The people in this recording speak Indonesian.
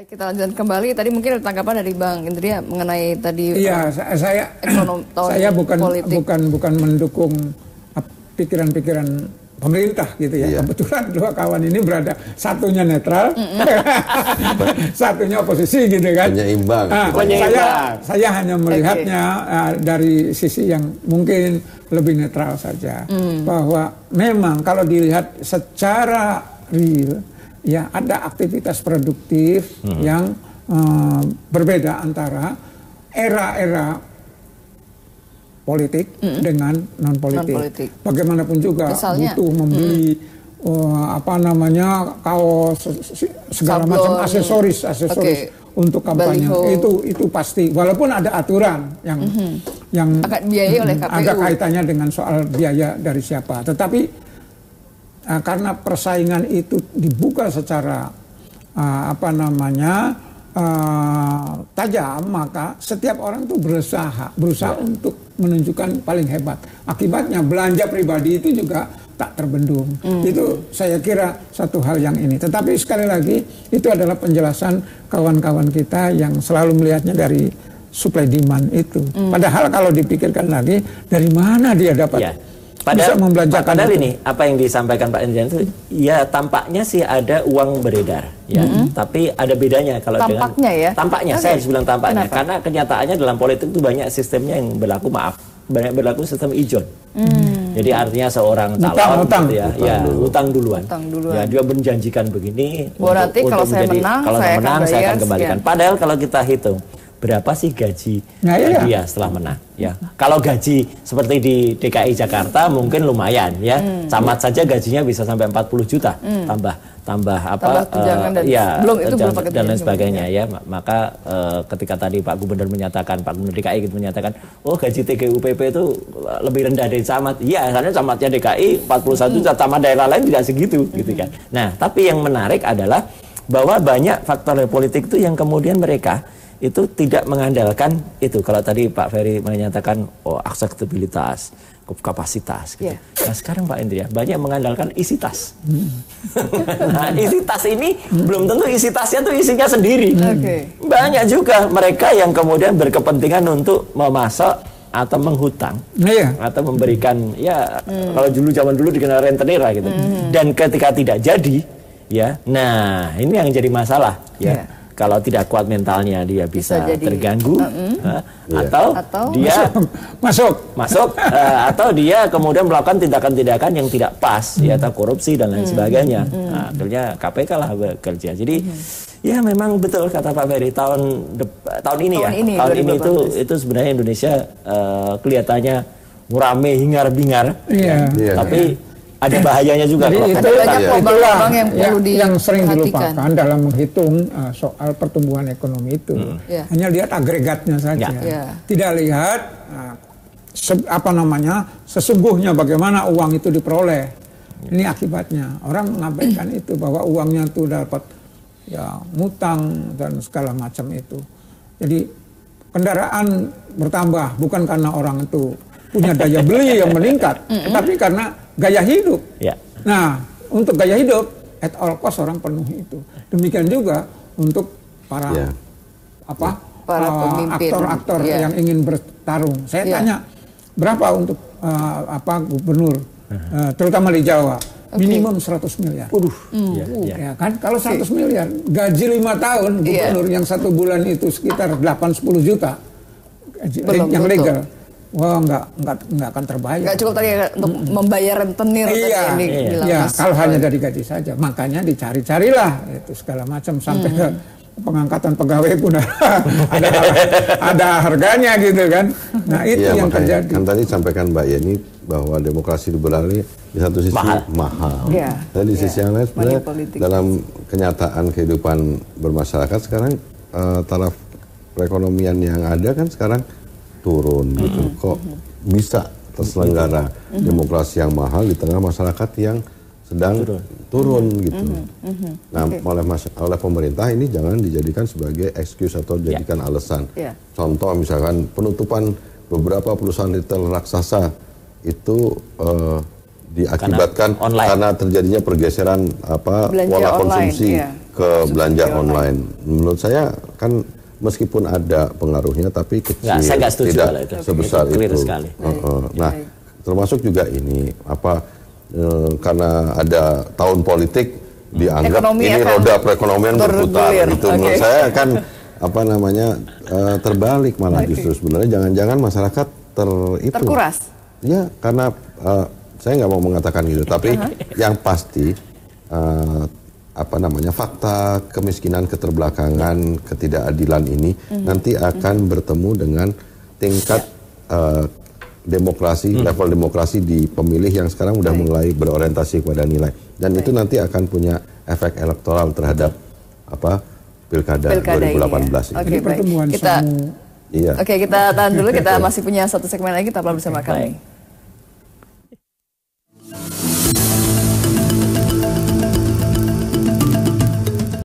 kita lanjutkan kembali. Tadi mungkin ada tanggapan dari Bang Indria mengenai tadi. Iya, saya bukan mendukung pikiran-pikiran pemerintah gitu ya. Iya. Kebetulan dua kawan ini berada, satunya netral, satunya oposisi gitu kan. Penyeimbang. Saya hanya melihatnya dari sisi yang mungkin lebih netral saja. Bahwa memang kalau dilihat secara real, ya ada aktivitas produktif yang berbeda antara era-era politik dengan non politik. Bagaimanapun juga misalnya, butuh membeli kaos segala macam aksesoris untuk kampanye. Itu pasti. Walaupun ada aturan yang agak biaya oleh KPU. Ada kaitannya dengan soal biaya dari siapa. Tetapi karena persaingan itu dibuka secara tajam, maka setiap orang itu berusaha untuk menunjukkan paling hebat. Akibatnya belanja pribadi itu juga tak terbendung. Itu saya kira satu hal yang ini. Tetapi sekali lagi itu adalah penjelasan kawan-kawan kita yang selalu melihatnya dari supply demand itu. Padahal kalau dipikirkan lagi, dari mana dia dapat bisa membelanjakan padahal itu. Ini apa yang disampaikan Pak Indrian itu ya tampaknya sih ada uang beredar ya, tapi ada bedanya kalau tampaknya saya harus bilang tampaknya. Kenapa? Karena kenyataannya dalam politik itu banyak sistemnya yang berlaku sistem ijon. Jadi artinya seorang calon utang duluan. Ya, dia menjanjikan begini berarti kalau saya menang saya akan kembalikan. Padahal kalau kita hitung berapa sih gaji dia setelah menang ya. Kalau gaji seperti di DKI Jakarta mungkin lumayan ya. Camat saja gajinya bisa sampai 40 juta tambah dan lain sebagainya ya. Maka ketika tadi Pak Gubernur DKI menyatakan oh gaji TGUPP itu lebih rendah dari camat. Iya, karena camatnya DKI 41 juta, camat daerah lain tidak segitu gitu kan. Nah, tapi yang menarik adalah bahwa banyak faktor politik itu yang kemudian mereka itu tidak mengandalkan itu. Kalau tadi Pak Ferry menyatakan akseptabilitas, kapasitas gitu. Nah sekarang Pak Indria banyak mengandalkan isi tas. Nah isi tas ini belum tentu isi tasnya tuh isinya sendiri. Banyak juga mereka yang kemudian berkepentingan untuk memasok atau menghutang atau memberikan kalau zaman dulu dikenal rentenir lah gitu. Dan ketika tidak jadi nah ini yang jadi masalah Kalau tidak kuat mentalnya dia bisa terganggu atau dia masuk atau dia kemudian melakukan tindakan-tindakan yang tidak pas atau korupsi dan lain sebagainya. Nah, akhirnya KPK lah bekerja. Jadi ya memang betul kata Pak Ferry tahun ini itu sebenarnya Indonesia kelihatannya rame hingar-bingar tapi ada bahayanya juga. Jadi itulah yang sering dilupakan dalam menghitung soal pertumbuhan ekonomi itu. Hanya lihat agregatnya saja. Tidak lihat sesungguhnya bagaimana uang itu diperoleh. Ini akibatnya. Orang mengabaikan itu bahwa uangnya itu dapat ngutang dan segala macam itu. Jadi kendaraan bertambah bukan karena orang itu punya daya beli yang meningkat, tetapi karena gaya hidup. Nah, untuk gaya hidup, at all cost orang penuhi itu. Demikian juga untuk para aktor-aktor yang ingin bertarung. Saya tanya, berapa untuk gubernur, terutama di Jawa? Minimum 100 miliar. Ya kan? Kalau 100 miliar, gaji 5 tahun gubernur yang 1 bulan itu sekitar 8-10 juta. Yang legal. Wah, nggak akan terbayar. Nggak cukup tadi untuk membayar rentenir kalau hanya dari gaji saja. Makanya dicari-carilah itu segala macam sampai ke pengangkatan pegawai pun ada harganya gitu kan. Nah itu yang terjadi. Kan tadi sampaikan Mbak Yeni bahwa demokrasi liberal ini di satu sisi mahal. Dan di sisi yang lain sebenarnya dalam kenyataan kehidupan bermasyarakat sekarang taraf perekonomian yang ada kan sekarang turun gitu. Kok bisa terselenggara demokrasi yang mahal di tengah masyarakat yang sedang turun gitu. Nah, oleh pemerintah ini jangan dijadikan sebagai excuse atau dijadikan alasan. Contoh misalkan penutupan beberapa perusahaan retail raksasa itu diakibatkan karena terjadinya pergeseran pola konsumsi ke belanja online. Menurut saya kan meskipun ada pengaruhnya tapi kecil, saya nggak setuju tidak itu. sebesar itu. Sekali. Nah, termasuk juga ini karena ada tahun politik dianggap ini roda perekonomian berputar gitu. Menurut saya kan terbalik malah justru sebenarnya jangan-jangan masyarakat terkuras. Ya, karena saya nggak mau mengatakan gitu, tapi yang pasti fakta kemiskinan, keterbelakangan, ketidakadilan ini nanti akan bertemu dengan tingkat demokrasi, level demokrasi di pemilih yang sekarang udah mulai berorientasi kepada nilai, dan itu nanti akan punya efek elektoral terhadap pilkada 2018 ini. Oke, baik. Kita tahan dulu, kita masih punya satu segmen lagi, tetaplah bersama kami.